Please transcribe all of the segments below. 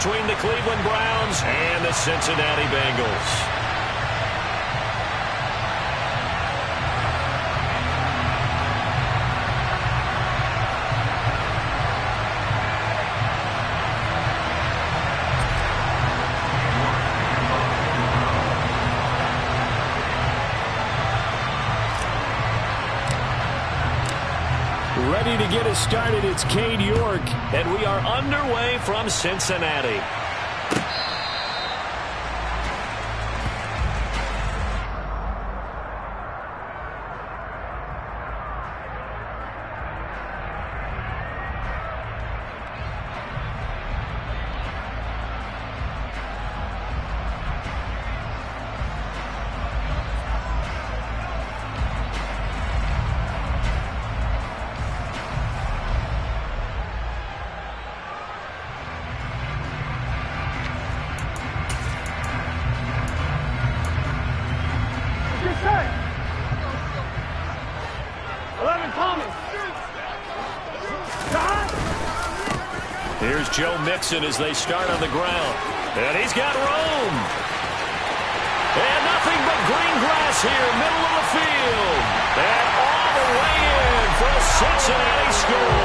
between the Cleveland Browns and the Cincinnati Bengals. Ready to get us started, it's Cade York. And we are underway from Cincinnati. Here's Joe Mixon as they start on the ground. And he's got room. And nothing but green grass here, middle of the field. And all the way in for a Cincinnati score.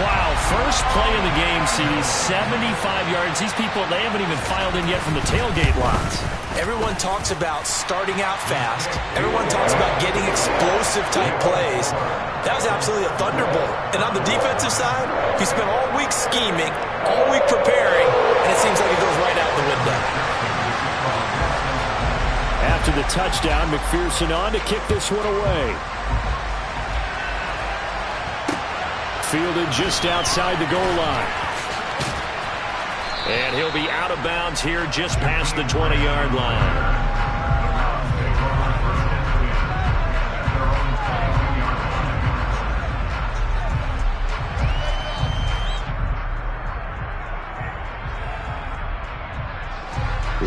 Wow, first play of the game, CD, 75 yards. These people, they haven't even filed in yet from the tailgate lots. Everyone talks about starting out fast. Everyone talks about getting explosive-type plays. That was absolutely a thunderbolt. And on the defensive side, he spent all week scheming, all week preparing, and it seems like it goes right out the window. After the touchdown, McPherson on to kick this one away. Fielded just outside the goal line. And he'll be out of bounds here just past the 20-yard line.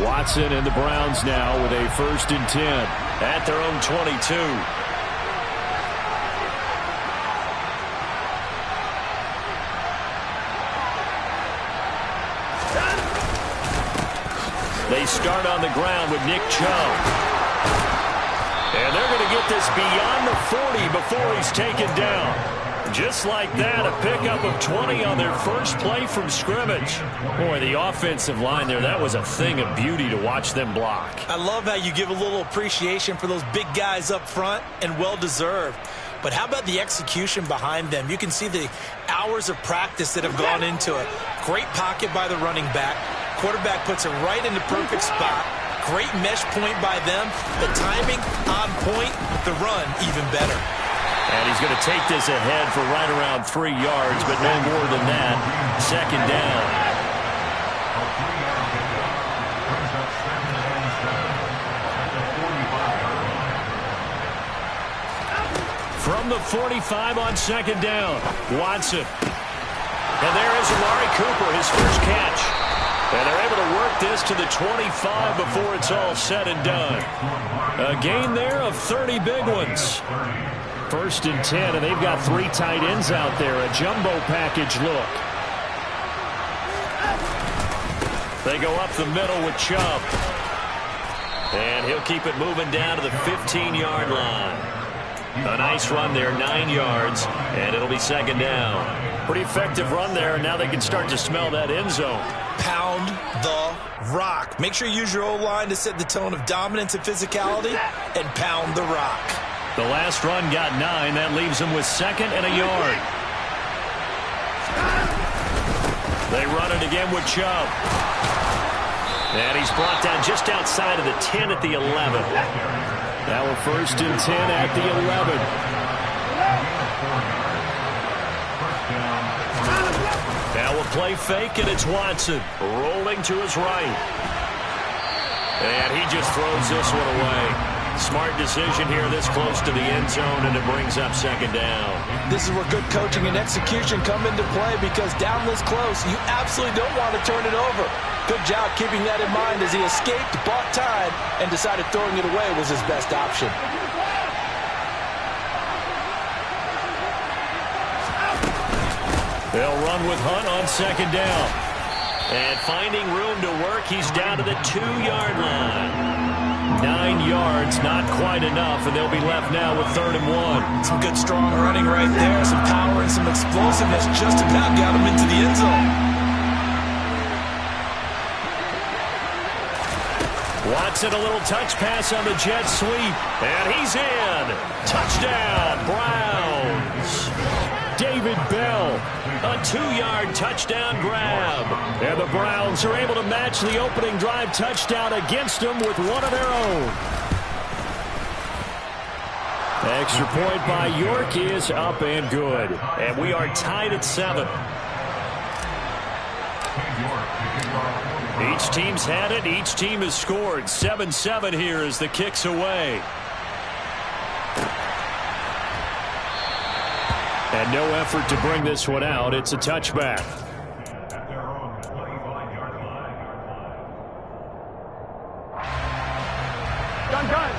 Watson and the Browns now with a 1st and 10. At their own 22. They start on the ground with Nick Chubb. And they're going to get this beyond the 40 before he's taken down. Just like that, a pickup of 20 on their first play from scrimmage. Boy, the offensive line there, that was a thing of beauty to watch them block. I love how you give a little appreciation for those big guys up front, and well-deserved. But how about the execution behind them? You can see the hours of practice that have gone into it. Great pocket by the running back. Quarterback puts it right in the perfect spot. Great mesh point by them. The timing on point. The run even better. And he's going to take this ahead for right around 3 yards, but no more than that. 2nd down. From the 45 on 2nd down, Watson. And there is Amari Cooper, his first catch. And they're able to work this to the 25 before it's all said and done. A gain there of 30 big ones. 1st and 10, and they've got 3 tight ends out there. A jumbo package look. They go up the middle with Chubb. And he'll keep it moving down to the 15-yard line. A nice run there, 9 yards, and it'll be 2nd down. Pretty effective run there, and now they can start to smell that end zone. Pound the rock. Make sure you use your O-line to set the tone of dominance and physicality, and pound the rock. The last run got 9. That leaves them with 2nd and a yard. They run it again with Chubb. And he's brought down just outside of the 10 at the 11. Now a 1st and 10 at the 11. Now a play fake, and it's Watson rolling to his right. And he just throws this one away. Smart decision here this close to the end zone, and it brings up 2nd down. This is where good coaching and execution come into play, because down this close, you absolutely don't want to turn it over. Good job keeping that in mind as he escaped, bought time, and decided throwing it away was his best option. They'll run with Hunt on second down. And finding room to work, he's down to the 2-yard line. 9 yards, not quite enough, and they'll be left now with 3rd and 1. Some good, strong running right there. Some power and some explosiveness just about got him into the end zone. Watson, a little touch pass on the jet sweep, and he's in. Touchdown, Browns. David Bell, a 2-yard touchdown grab. And the Browns are able to match the opening drive touchdown against them with one of their own. Extra point by York is up and good. And we are tied at 7. Each team's had it. Each team has scored. 7-7 here as the kick's away. And no effort to bring this one out. It's a touchback.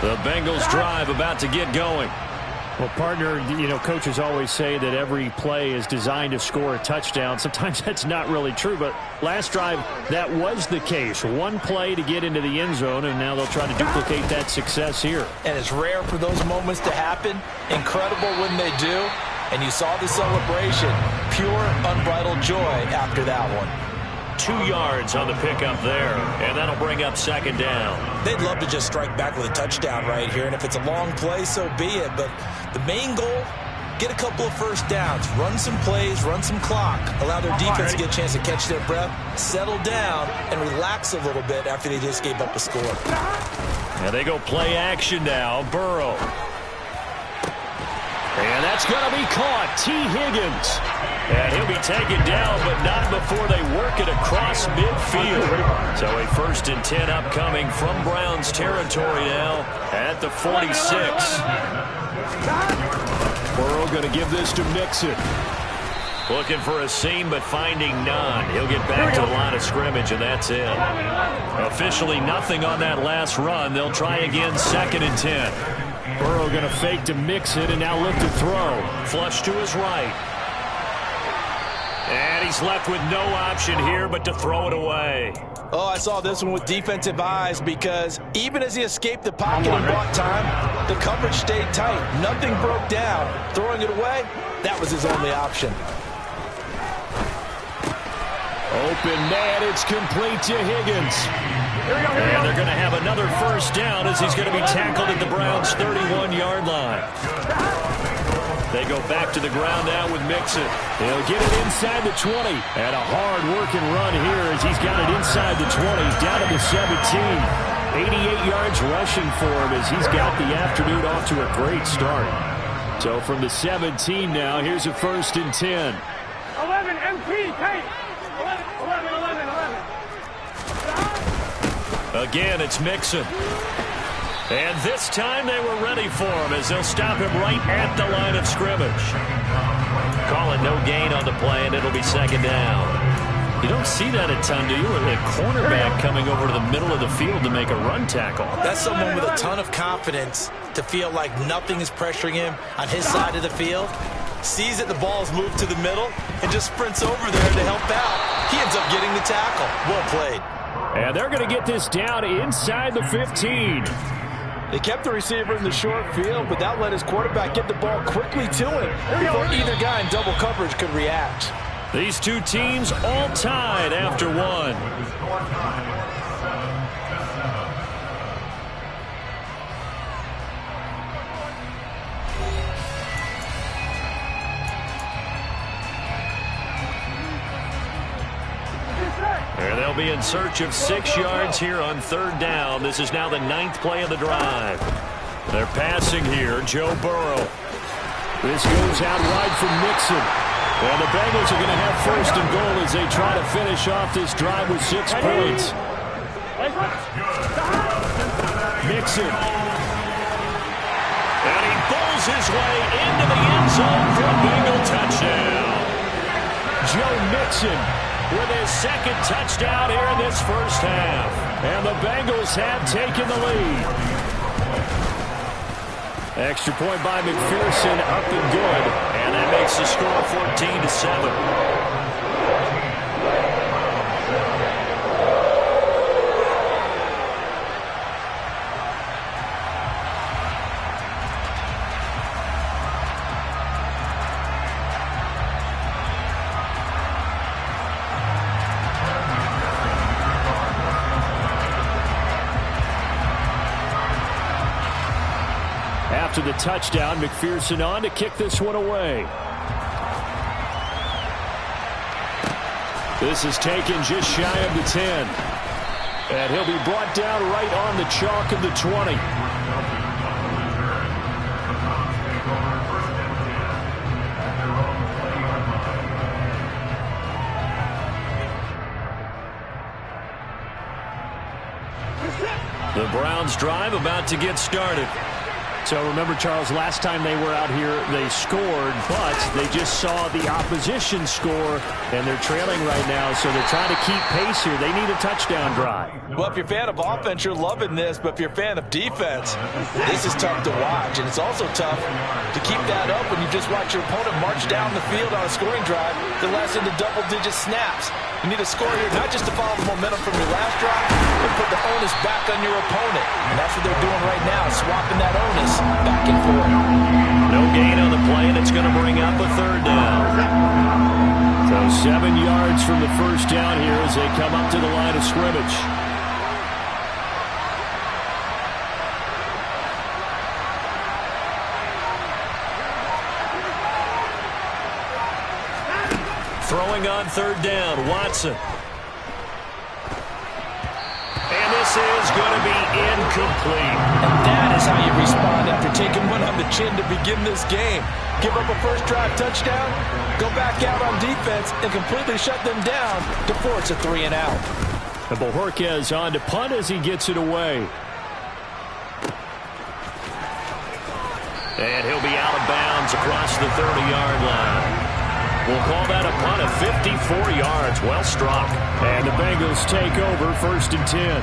The Bengals drive about to get going. Well, partner, coaches always say that every play is designed to score a touchdown. Sometimes that's not really true, but last drive, that was the case. One play to get into the end zone, and now they'll try to duplicate that success here. And it's rare for those moments to happen. Incredible when they do. And you saw the celebration. Pure, unbridled joy after that one. 2 yards on the pickup there, and that'll bring up second down. They'd love to just strike back with a touchdown right here, and if it's a long play, so be it. But the main goal, get a couple of first downs, run some plays, run some clock, allow their defense to get a chance to catch their breath, settle down, and relax a little bit after they just gave up a score. Now they go play action now. Burrow. And that's going to be caught. T. Higgins. And he'll be taken down, but not before they work it across midfield. So a 1st and 10 upcoming from Browns territory now at the 46. Burrow going to give this to Mixon. Looking for a seam, but finding none. He'll get back to the line of scrimmage, and that's it. Officially nothing on that last run. They'll try again, 2nd and 10. Burrow going to fake to Mixon and now look to throw. Flush to his right. And he's left with no option here but to throw it away. Oh, I saw this one with defensive eyes because even as he escaped the pocket and bought time, the coverage stayed tight. Nothing broke down. Throwing it away, that was his only option. Open man, it's complete to Higgins. And they're going to have another first down as he's going to be tackled at the Browns' 31-yard line. They go back to the ground now with Mixon. He'll get it inside the 20. And a hard-working run here as he's got it inside the 20, down to the 17. 88 yards rushing for him as he's got the afternoon off to a great start. So from the 17 now, here's a 1st and 10. 11 MP, tight. 11. Again, it's Mixon. And this time they were ready for him as they'll stop him right at the line of scrimmage. Call it no gain on the play, and it'll be 2nd down. You don't see that a ton, do you? A cornerback coming over to the middle of the field to make a run tackle. That's someone with a ton of confidence to feel like nothing is pressuring him on his side of the field. Sees that the ball's moved to the middle and just sprints over there to help out. He ends up getting the tackle. Well played. And they're going to get this down inside the 15. They kept the receiver in the short field, but that let his quarterback get the ball quickly to him before either guy in double coverage could react. These two teams all tied after one. And they'll be in search of 6 yards here on 3rd down. This is now the 9th play of the drive. They're passing here. Joe Burrow. This goes out wide from Mixon. And the Bengals are going to have 1st and goal as they try to finish off this drive with 6 points. Mixon. And he bowls his way into the end zone for a Bengal touchdown. Joe Mixon with his 2nd touchdown here in this first half. And the Bengals have taken the lead. Extra point by McPherson, up and good. And that makes the score 14-7. after the touchdown. McPherson on to kick this one away. This is taken just shy of the 10. And he'll be brought down right on the chalk of the 20. The Browns drive about to get started. So remember, Charles, last time they were out here, they scored, but they just saw the opposition score, and they're trailing right now, so they're trying to keep pace here. They need a touchdown drive. Well, if you're a fan of offense, you're loving this, but if you're a fan of defense, this is tough to watch, and it's also tough to keep that up when you just watch your opponent march down the field on a scoring drive that lasts into double-digit snaps. You need a score here, not just to follow the momentum from your last drive, but put the onus back on your opponent. And that's what they're doing right now, swapping that onus back and forth. No gain on the play, and it's going to bring up a third down. So 7 yards from the first down here as they come up to the line of scrimmage. Throwing on third down, Watson. And this is going to be incomplete. And that is how you respond after taking one on the chin to begin this game. Give up a first drive touchdown, go back out on defense, and completely shut them down to force a 3 and out. And Bojorquez on to punt as he gets it away. And he'll be out of bounds across the 30-yard line. We'll call that a punt of 54 yards. Well struck. And the Bengals take over 1st and 10.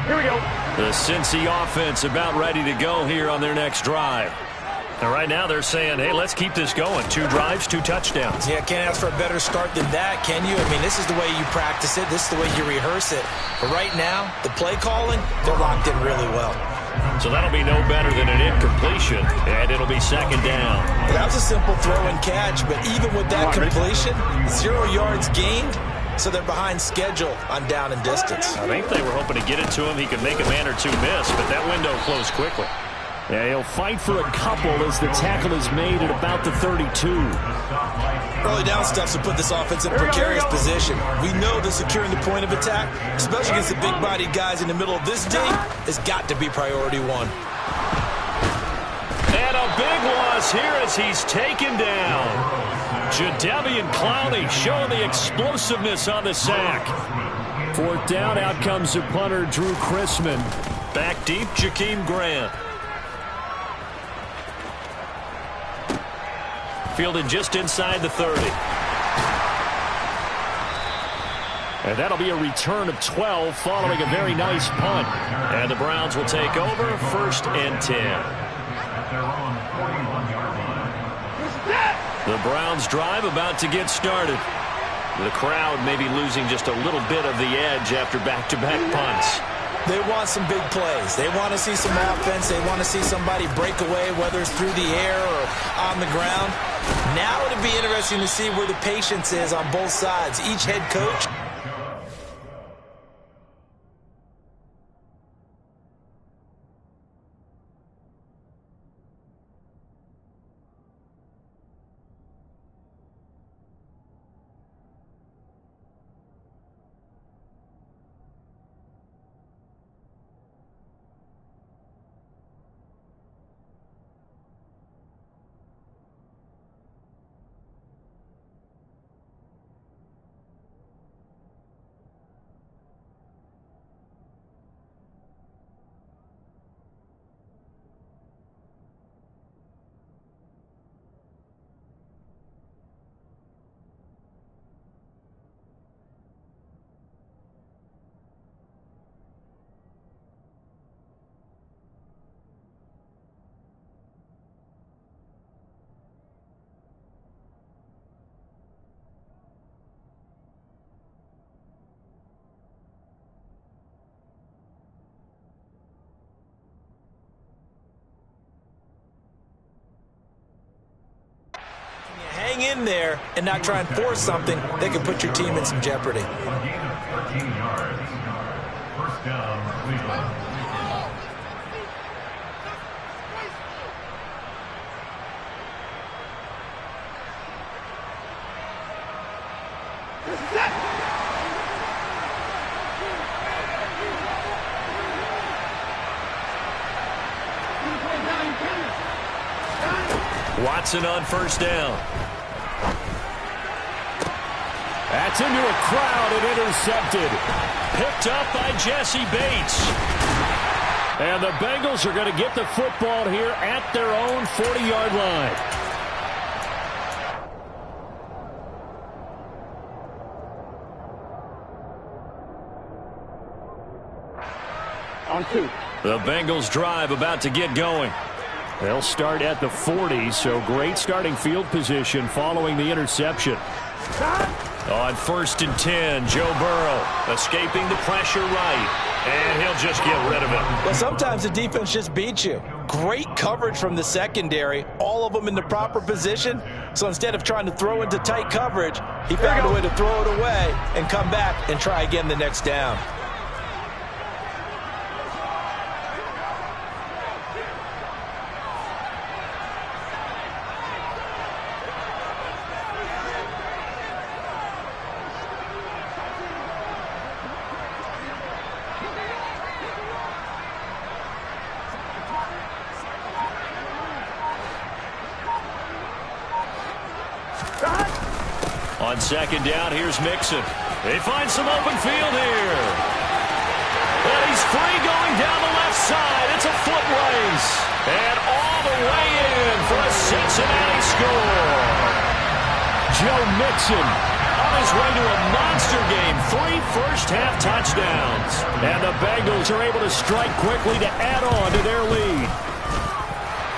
Here we go. The Cincy offense about ready to go here on their next drive. And right now they're saying, hey, let's keep this going. 2 drives, 2 touchdowns. Yeah, can't ask for a better start than that, can you? I mean, this is the way you practice it. This is the way you rehearse it. But right now, the play calling, they're locked in really well. So that'll be no better than an incompletion, and it'll be 2nd down. That was a simple throw and catch, but even with that completion, 0 yards gained, so they're behind schedule on down and distance. I think they were hoping to get it to him. He could make a man or 2 miss, but that window closed quickly. Yeah, he'll fight for a couple as the tackle is made at about the 32. Early down stuffs will put this offense in a precarious position. We know that securing the point of attack, especially against the big-bodied guys in the middle of this team, has got to be priority 1. And a big loss here as he's taken down. Jadeveon Clowney showing the explosiveness on the sack. 4th down, out comes the punter, Drew Chrisman. Back deep, Jakeem Grant. Fielded just inside the 30. And that'll be a return of 12 following a very nice punt. And the Browns will take over 1st and 10. The Browns drive about to get started. The crowd may be losing just a little bit of the edge after back-to-back punts. They want some big plays. They want to see some offense. They want to see somebody break away, whether it's through the air or on the ground. Now it'll be interesting to see where the patience is on both sides. Each head coach. in there and not try and force something that could put your team in some jeopardy. First down, Cleveland. Watson on first down. That's into a crowd and intercepted. Picked up by Jesse Bates. And the Bengals are going to get the football here at their own 40-yard line. On 2. The Bengals drive about to get going. They'll start at the 40, so great starting field position following the interception. On 1st and 10, Joe Burrow escaping the pressure right, and he'll just get rid of it. Well, sometimes the defense just beats you. Great coverage from the secondary, all of them in the proper position. So instead of trying to throw into tight coverage, he found a way to throw it away and come back and try again the next down. On 2nd down, here's Mixon. They find some open field here. And he's free going down the left side. It's a foot race. And all the way in for a Cincinnati score. Joe Mixon On his way to a monster game. 3 first-half touchdowns. and the Bengals are able to strike quickly to add on to their lead.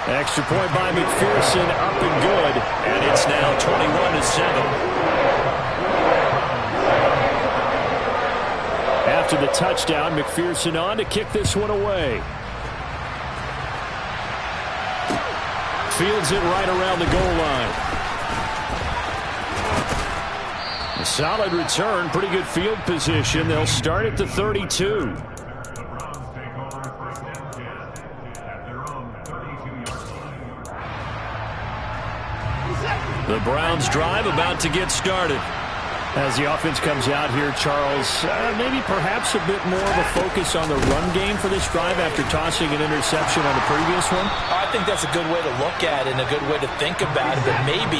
Extra point by McPherson, up and good. And it's now 21-7. After the touchdown, McPherson on to kick this one away. Fields it right around the goal line. A solid return, pretty good field position. They'll start at the 32. The Browns drive about to get started. As the offense comes out here, Charles, maybe perhaps a bit more of a focus on the run game for this drive after tossing an interception on the previous one? I think that's a good way to look at it and a good way to think about it, but maybe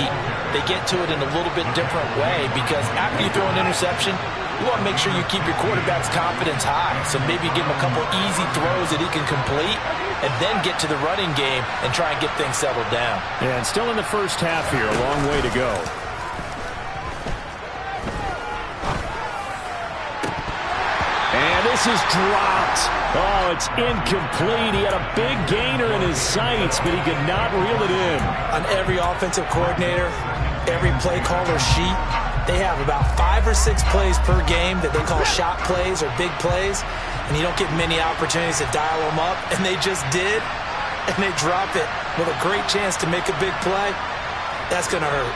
they get to it in a little bit different way, because after you throw an interception, you want to make sure you keep your quarterback's confidence high. So maybe give him a couple easy throws that he can complete and then get to the running game and try and get things settled down. Yeah, and still in the first half here, a long way to go. And this is dropped. Oh, it's incomplete. He had a big gainer in his sights, but he could not reel it in. On every offensive coordinator, every play caller sheet, they have about 5 or 6 plays per game that they call shot plays or big plays, and you don't get many opportunities to dial them up, and they just did, and they drop it with a great chance to make a big play. That's going to hurt.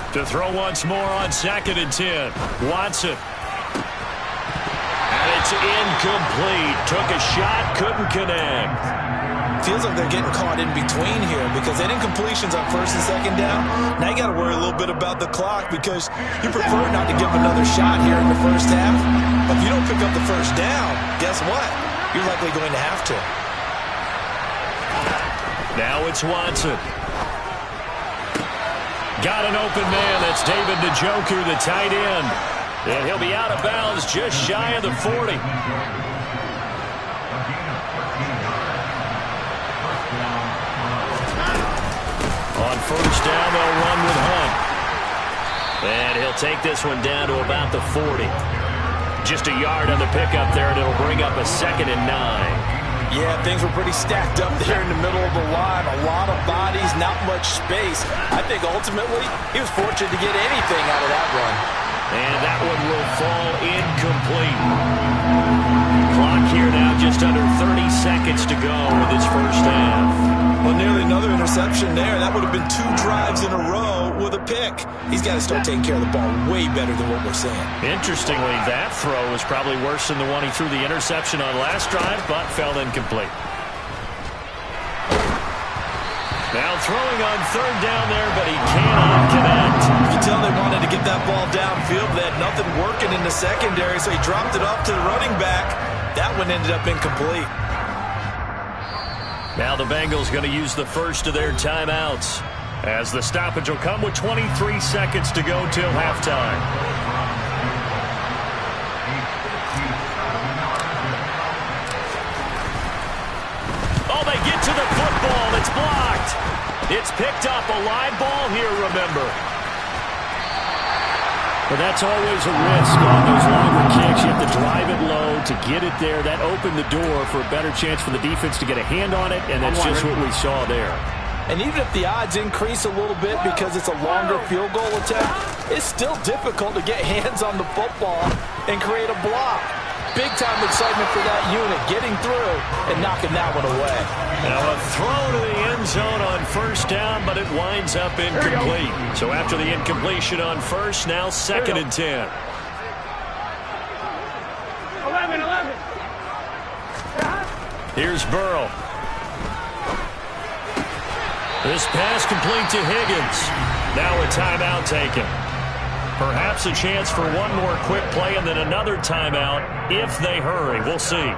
To throw once more on 2nd and 10. Watson. And it's incomplete. Took a shot, couldn't connect. Feels like they're getting caught in between here because they did incompletions on 1st and 2nd down. Now you got to worry a little bit about the clock because you prefer not to give another shot here in the first half. But if you don't pick up the first down, guess what? You're likely going to have to. Now it's Watson. Got an open man. That's David Njoku, the tight end. And he'll be out of bounds just shy of the 40. On 1st down, they'll run with Hunt. And he'll take this one down to about the 40. Just a yard on the pickup there, and it'll bring up a 2nd and 9. Yeah, Yeah, things were pretty stacked up there in the middle of the line. A lot of bodies, not much space. I think ultimately he was fortunate to get anything out of that run. And that one will fall incomplete. Clock here now just under 30 seconds to go in this first half. Well, nearly another interception there. That would have been 2 drives in a row with a pick. He's got to start taking care of the ball way better than what we're seeing. Interestingly, that throw was probably worse than the one he threw the interception on last drive, but fell incomplete. Now throwing on third down there, but he cannot connect. You can tell they wanted to get that ball downfield. They had nothing working in the secondary, so he dropped it off to the running back. That one ended up incomplete. Now the Bengals going to use the first of their timeouts, as the stoppage will come with 23 seconds to go till halftime. Oh, they get to the football. It's blocked. It's picked up. A live ball here, remember. But that's always a risk on those longer kicks. You have to drive it low to get it there. That opened the door for a better chance for the defense to get a hand on it, and that's just what we saw there. And even if the odds increase a little bit because it's a longer field goal attempt, it's still difficult to get hands on the football and create a block. Big-time excitement for that unit, getting through and knocking that one away. Now a throw to the end zone on first down, but it winds up incomplete. So after the incompletion on first, now 2nd and 10. 11. Here's Burrow. This pass complete to Higgins. Now a timeout taken. Perhaps a chance for one more quick play and then another timeout if they hurry. We'll see.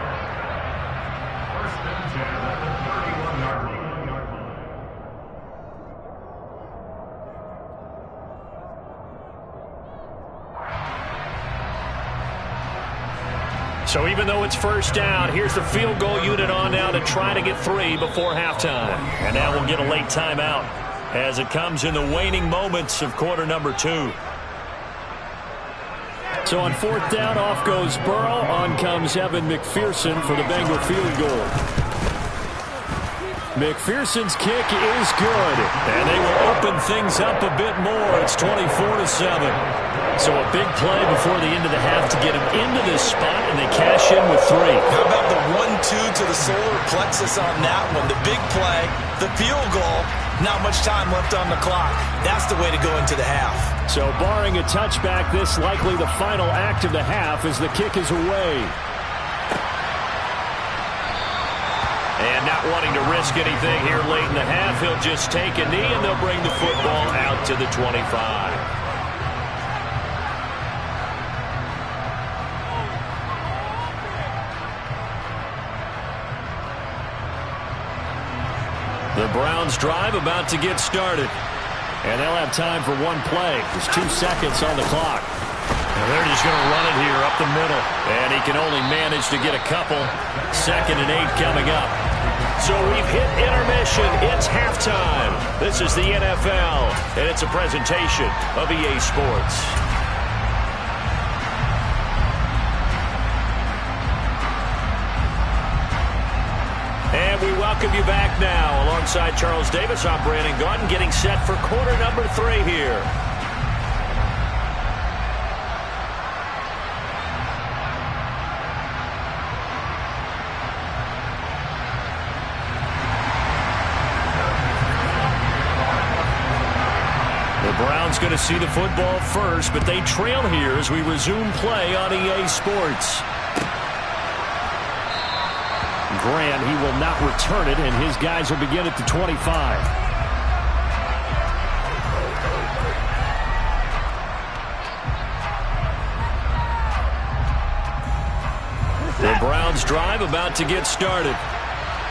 So even though it's first down, here's the field goal unit on now to try to get 3 before halftime. And now we'll get a late timeout as it comes in the waning moments of quarter number 2. So on 4th down, off goes Burrow. On comes Evan McPherson for the Bengal field goal. McPherson's kick is good. And they will open things up a bit more. It's 24-7. So a big play before the end of the half to get him into this spot, and they cash in with 3. How about the 1-2 to the solar plexus on that one? The big play, the field goal, not much time left on the clock. That's the way to go into the half. So barring a touchback, this likely the final act of the half as the kick is away. And not wanting to risk anything here late in the half, he'll just take a knee, and they'll bring the football out to the 25. The Browns drive about to get started. And they'll have time for one play. There's 2 seconds on the clock. And they're just going to run it here up the middle. And he can only manage to get a couple. 2nd and 8 coming up. So we've hit intermission. It's halftime. This is the NFL, and it's a presentation of EA Sports. And we welcome you back now. Alongside Charles Davis, I'm Brandon Gaudin, getting set for quarter number 3 here. The Browns going to see the football first, but they trail here as we resume play on EA Sports. Grant, he will not return it, and his guys will begin at the 25. The Browns drive about to get started.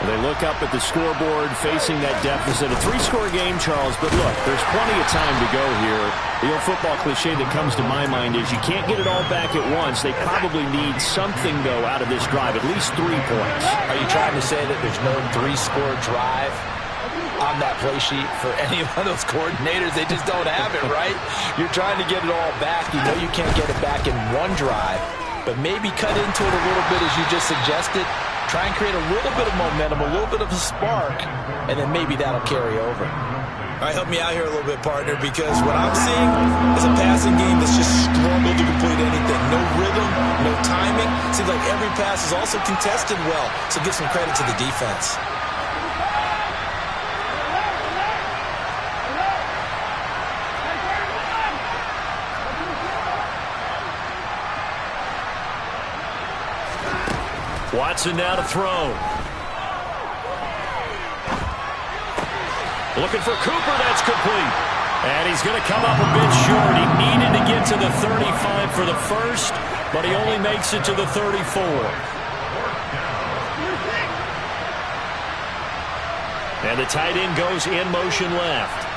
They look up at the scoreboard facing that deficit. A 3-score game, Charles, but look, there's plenty of time to go here. The old football cliche that comes to my mind is you can't get it all back at once. They probably need something, though, out of this drive, at least 3 points. Are you trying to say that there's no 3-score drive on that play sheet for any one of those coordinators? They just don't have it, right? You're trying to get it all back. You know you can't get it back in one drive, but maybe cut into it a little bit as you just suggested. Try and create a little bit of momentum, a little bit of a spark, and then maybe that'll carry over. All right, help me out here a little bit, partner, because what I'm seeing is a passing game that's just struggled to complete anything. No rhythm, no timing. Seems like every pass is also contested well, so give some credit to the defense. Watson now to throw. Looking for Cooper, that's complete. And he's going to come up a bit short. He needed to get to the 35 for the first, but he only makes it to the 34. And the tight end goes in motion left.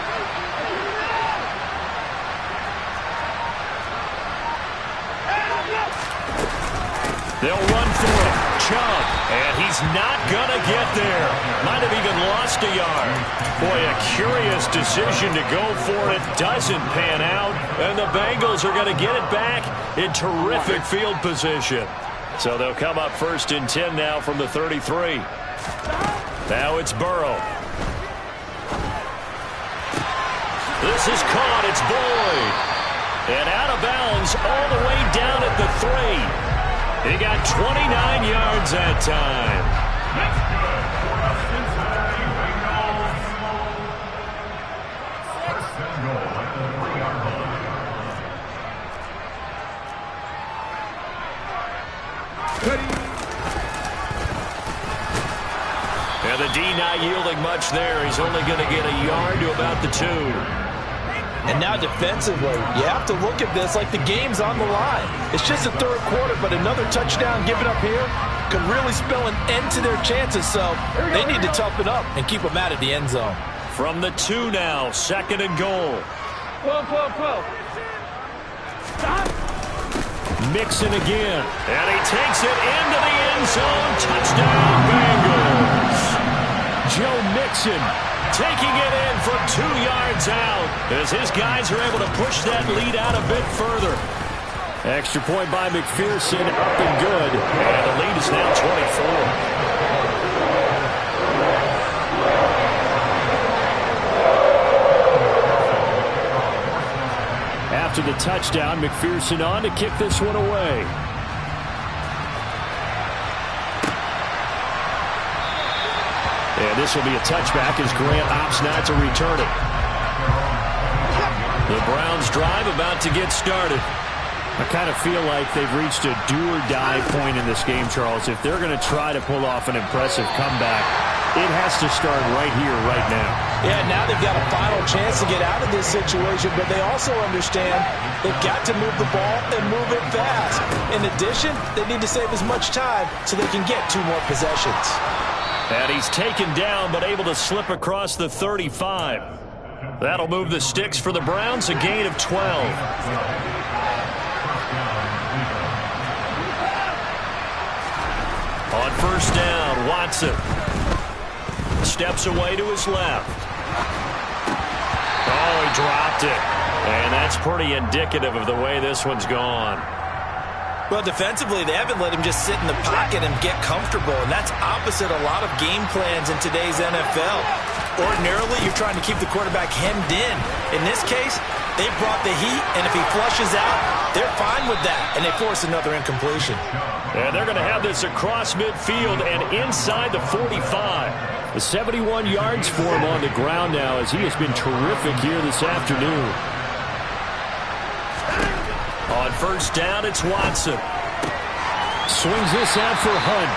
They'll run for it. Chubb. And he's not going to get there. Might have even lost a yard. Boy, a curious decision to go for it. Doesn't pan out. And the Bengals are going to get it back in terrific field position. So they'll come up 1st and 10 now from the 33. Now it's Burrow. This is caught. It's Boyd. And out of bounds all the way down at the 3. He got 29 yards that time. And the D not yielding much there. He's only going to get a yard to about the 2. And now defensively, you have to look at this like the game's on the line. It's just the 3rd quarter, but another touchdown given up here could really spell an end to their chances. So they need to toughen up and keep them out of the end zone. From the 2 now, 2nd and goal. Stop. Mixon again. And he takes it into the end zone. Touchdown, Bengals. Joe Mixon taking it in from 2 yards out as his guys are able to push that lead out a bit further. Extra point by McPherson, up and good. And the lead is now 24. After the touchdown, McPherson on to kick this one away. And this will be a touchback as Grant opts not to return it. The Browns drive about to get started. I kind of feel like they've reached a do-or-die point in this game, Charles. If they're going to try to pull off an impressive comeback, it has to start right here, right now. Yeah, now they've got a final chance to get out of this situation, but they also understand they've got to move the ball and move it fast. In addition, they need to save as much time so they can get 2 more possessions. And he's taken down, but able to slip across the 35. That'll move the sticks for the Browns, a gain of 12. On 1st down, Watson steps away to his left. Oh, he dropped it. And that's pretty indicative of the way this one's gone. Well, defensively, they haven't let him just sit in the pocket and get comfortable, and that's opposite a lot of game plans in today's NFL. Ordinarily, you're trying to keep the quarterback hemmed in. In this case, they brought the heat, and if he flushes out, they're fine with that, and they force another incompletion. And they're going to have this across midfield and inside the 45. The 71 yards for him on the ground now as he has been terrific here this afternoon. On 1st down, it's Watson. Swings this out for Hunt.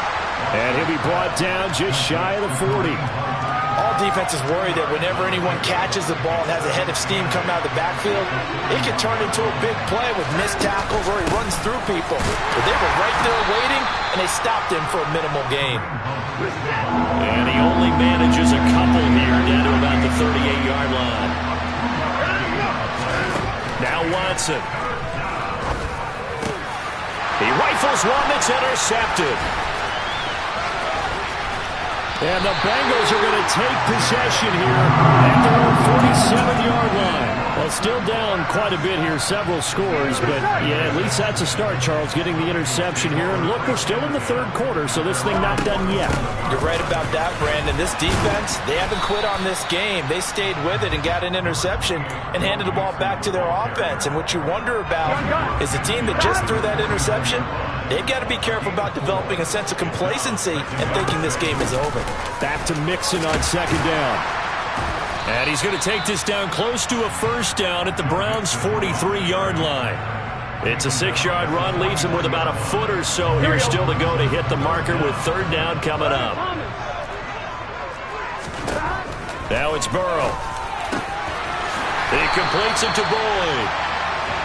And he'll be brought down just shy of the 40. All defenses worry that whenever anyone catches the ball and has a head of steam coming out of the backfield, it can turn into a big play with missed tackles or he runs through people. But they were right there waiting, and they stopped him for a minimal gain. And he only manages a couple here down to about the 38-yard line. Now Watson. He rifles one that's intercepted. And the Bengals are going to take possession here at their own 47-yard line. Well, still down quite a bit here, several scores, but yeah, at least that's a start, Charles, getting the interception here. And look, we're still in the third quarter, so this thing not done yet. You're right about that, Brandon. This defense, they haven't quit on this game. They stayed with it and got an interception and handed the ball back to their offense. And what you wonder about is the team that just threw that interception, they've got to be careful about developing a sense of complacency and thinking this game is over. Back to Mixon on second down. And he's going to take this down close to a first down at the Browns' 43-yard line. It's a 6-yard run, leaves him with about a foot or so here still to go to hit the marker with third down coming up. Now it's Burrow. He completes it to Boyd.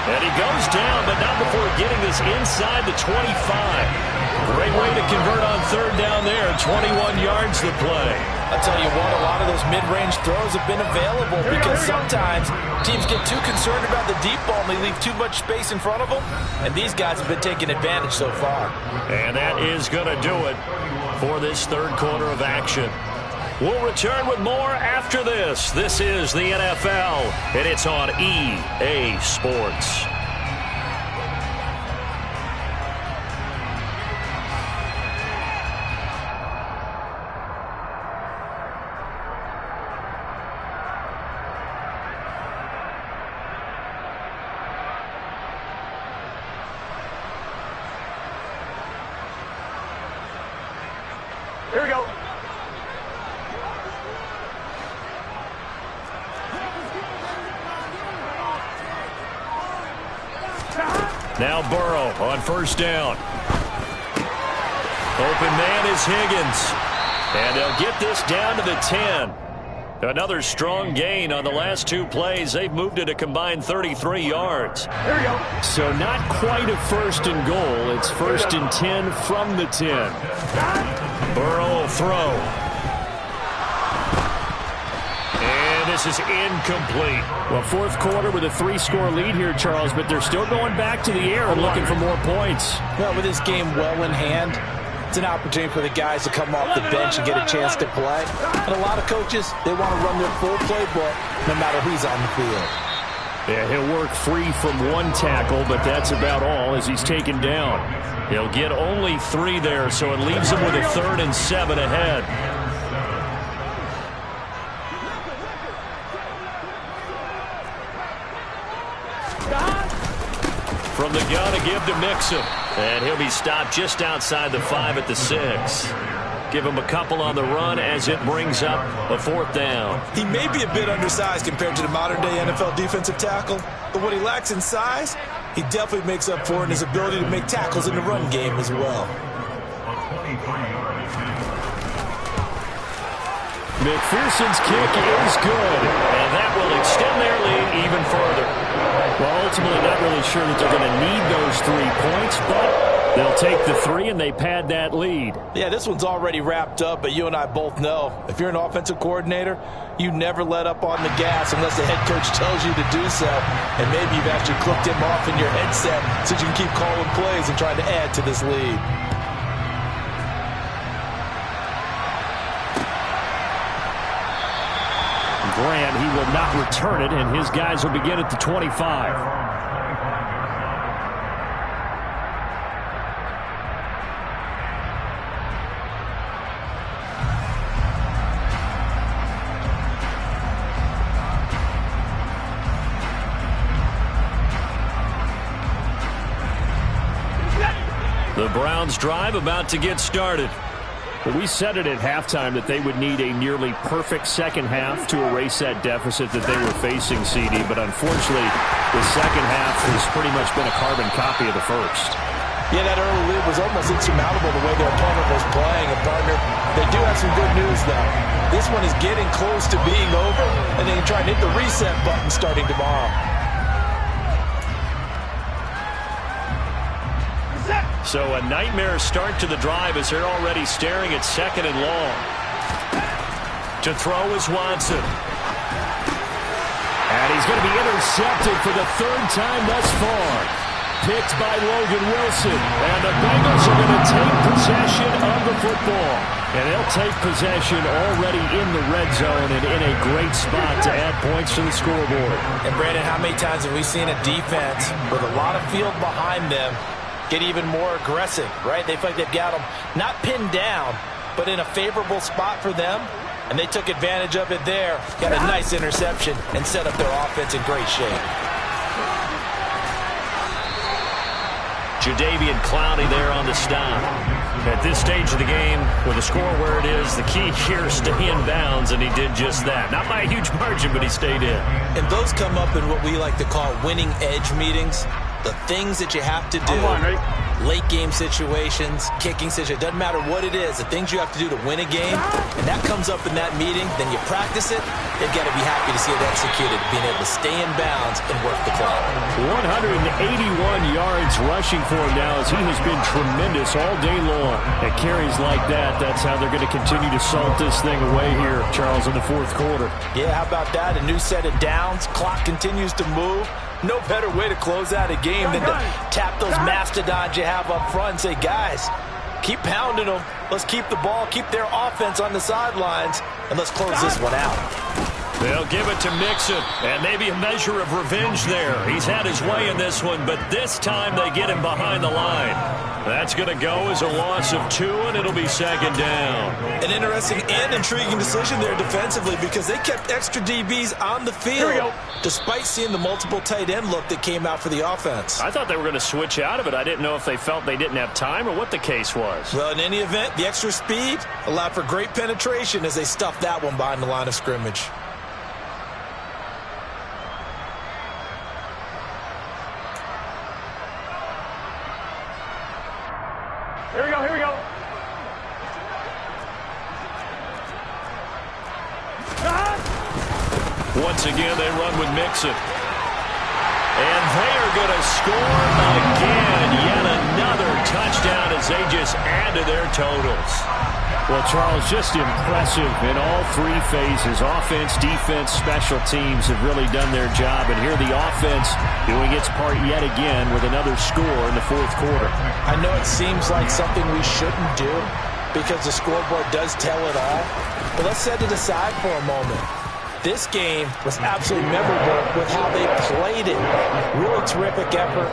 And he goes down, but not before getting this inside the 25. Great way to convert on third down there. 21 yards the play. I'll tell you what, a lot of those mid-range throws have been available because sometimes teams get too concerned about the deep ball and they leave too much space in front of them. And these guys have been taking advantage so far. And that is going to do it for this third quarter of action. We'll return with more after this. This is the NFL, and it's on EA Sports. Here we go. Now Burrow on first down. Open man is Higgins. And they'll get this down to the 10. Another strong gain on the last two plays. They've moved it a combined 33 yards. Here we go. So not quite a first and goal. It's first and 10 from the 10. Burrow will throw. And this is incomplete. Well, fourth quarter with a 3-score lead here, Charles, but they're still going back to the air and looking for more points. Well, with this game well in hand, it's an opportunity for the guys to come off the bench and get a chance to play. And a lot of coaches, they want to run their full playbook no matter who's on the field. Yeah, he'll work free from one tackle, but that's about all as he's taken down. He'll get only 3 there, so it leaves him with a 3rd and 7 ahead. From the gun, a give to Mixon. And he'll be stopped just outside the 5 at the 6. Give him a couple on the run as it brings up a 4th down. He may be a bit undersized compared to the modern-day NFL defensive tackle, but what he lacks in size, he definitely makes up for in his ability to make tackles in the run game as well. McPherson's kick is good. And that will extend their lead even further. Well, ultimately not really sure that they're going to need those 3 points, but they'll take the 3 and they pad that lead. Yeah, this one's already wrapped up, but you and I both know if you're an offensive coordinator, you never let up on the gas unless the head coach tells you to do so. And maybe you've actually clicked him off in your headset so you can keep calling plays and trying to add to this lead. Graham, he will not return it, and his guys will begin at the 25. The Browns drive about to get started. But we said it at halftime that they would need a nearly perfect second half to erase that deficit that they were facing, CD. But unfortunately, the second half has pretty much been a carbon copy of the first. Yeah, that early lead was almost insurmountable the way their opponent was playing. And, partner, they do have some good news, though. This one is getting close to being over, and they can try and hit the reset button starting tomorrow. So a nightmare start to the drive as they're already staring at 2nd and long. To throw is Watson. And he's going to be intercepted for the 3rd time thus far. picked by Logan Wilson. And the Bengals are going to take possession of the football. And they'll take possession already in the red zone and in a great spot to add points to the scoreboard. And, Brandon, how many times have we seen a defense with a lot of field behind them get even more aggressive, right? They feel like they've got them not pinned down, but in a favorable spot for them. And they took advantage of it there. Got a nice interception and set up their offense in great shape. Jadeveon Clowney there on the stop. At this stage of the game, with the score where it is, the key here is stay in bounds, and he did just that. Not by a huge margin, but he stayed in. And those come up in what we like to call winning edge meetings. The things that you have to do, late game situations, kicking situations, doesn't matter what it is, the things you have to do to win a game, and that comes up in that meeting, then you practice it, they've got to be happy to see it executed, being able to stay in bounds and work the clock. 181 yards rushing for him now as he has been tremendous all day long. At carries like that, that's how they're going to continue to salt this thing away here, Charles, in the fourth quarter. Yeah, how about that? A new set of downs, clock continues to move. No better way to close out a game than to tap those mastodons you have up front and say, guys, keep pounding them. Let's keep the ball, keep their offense on the sidelines, and let's close this one out. They'll give it to Mixon, and maybe a measure of revenge there. He's had his way in this one, but this time they get him behind the line. That's going to go as a loss of 2, and it'll be second down. An interesting and intriguing decision there defensively because they kept extra DBs on the field despite seeing the multiple tight end look that came out for the offense. I thought they were going to switch out of it. I didn't know if they felt they didn't have time or what the case was. Well, in any event, the extra speed allowed for great penetration as they stuffed that one behind the line of scrimmage. Here we go, here we go. Once again, they run with Mixon. And they are going to score again. Yet another touchdown as they just add to their totals. Well, Charles, just impressive in all 3 phases. Offense, defense, special teams have really done their job. And here the offense doing its part yet again with another score in the fourth quarter. I know it seems like something we shouldn't do because the scoreboard does tell it all. But let's set it aside for a moment. This game was absolutely memorable with how they played it. Really terrific effort,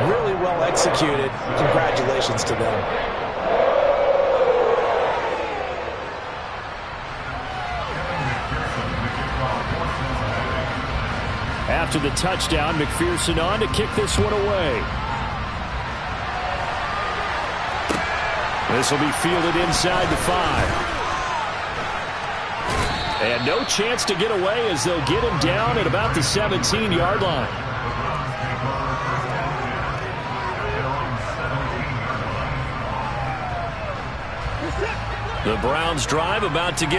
really well executed. Congratulations to them. After the touchdown, McPherson on to kick this one away. This will be fielded inside the 5. And no chance to get away as they'll get him down at about the 17-yard line. The Browns drive about to get